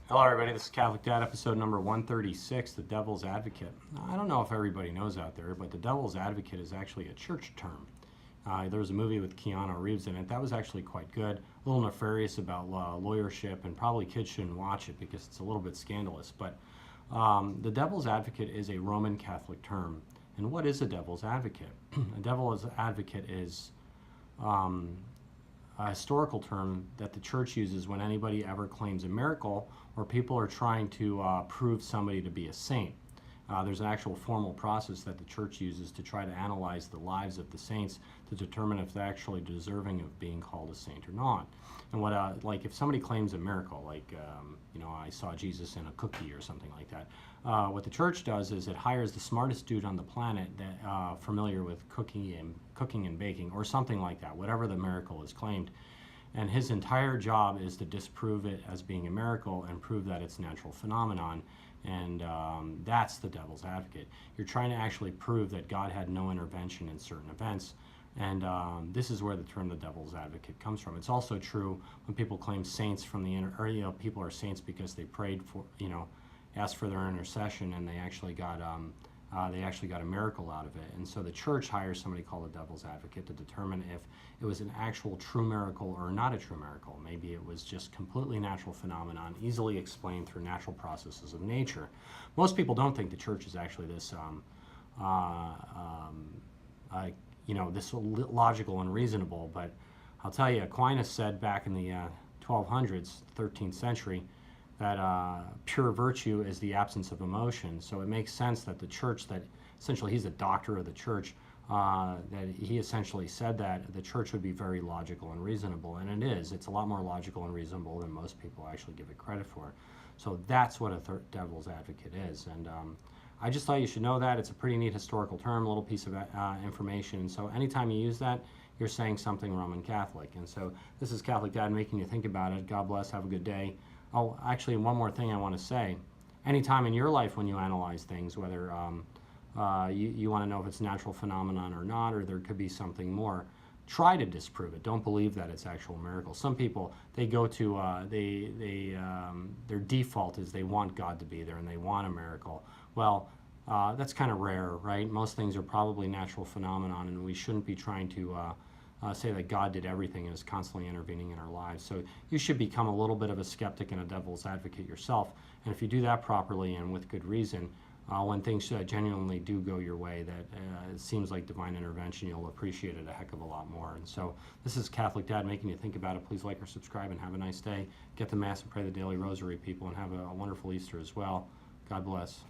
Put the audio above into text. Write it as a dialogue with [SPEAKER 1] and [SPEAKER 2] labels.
[SPEAKER 1] Hello everybody, this is Catholic Dad, episode number 136, The Devil's Advocate. I don't know if everybody knows out there, but the Devil's Advocate is actually a church term. There was a movie with Keanu Reeves in it. That was actually quite good. A little nefarious about lawyership, and probably kids shouldn't watch it because it's a little bit scandalous. But the Devil's Advocate is a Roman Catholic term. And what is a Devil's Advocate? A Devil's Advocate is a historical term that the church uses when anybody ever claims a miracle or people are trying to prove somebody to be a saint. There's an actual formal process that the church uses to try to analyze the lives of the saints to determine if they're actually deserving of being called a saint or not. And what, like, if somebody claims a miracle, like, I saw Jesus in a cookie or something like that, what the church does is it hires the smartest dude on the planet that familiar with cooking and baking or something like that, whatever the miracle is claimed. And his entire job is to disprove it as being a miracle and prove that it's a natural phenomenon. And that's the Devil's Advocate. You're trying to actually prove that God had no intervention in certain events. And this is where the term the Devil's Advocate comes from. It's also true when people claim saints from the people are saints because they prayed for, asked for their intercession, and they actually got a miracle out of it. And so the church hires somebody called a Devil's Advocate to determine if it was an actual true miracle or not a true miracle. Maybe it was just completely natural phenomenon, easily explained through natural processes of nature. Most people don't think the church is actually this this logical and reasonable, but I'll tell you, Aquinas said back in the 1200s, 13th century, that pure virtue is the absence of emotion. So it makes sense that the church, that essentially he's a doctor of the church, that he essentially said that the church would be very logical and reasonable, and it is. It's a lot more logical and reasonable than most people actually give it credit for. So that's what a Devil's Advocate is, and I just thought you should know that. It's a pretty neat historical term, a little piece of information. So anytime you use that, you're saying something Roman Catholic. And so this is Catholic Dad making you think about it. God bless. Have a good day. Oh, actually, one more thing I want to say. Anytime in your life when you analyze things, whether you want to know if it's a natural phenomenon or not, or there could be something more, try to disprove it. Don't believe that it's actual miracle. Some people, they go to, their default is they want God to be there and they want a miracle. Well, that's kind of rare, right? Most things are probably natural phenomenon, and we shouldn't be trying to say that God did everything and is constantly intervening in our lives. So you should become a little bit of a skeptic and a Devil's Advocate yourself. And if you do that properly and with good reason, when things genuinely do go your way, that it seems like divine intervention, you'll appreciate it a heck of a lot more. And so this is Catholic Dad making you think about it. Please like or subscribe and have a nice day. Get the Mass and pray the daily rosary, people, and have a wonderful Easter as well. God bless.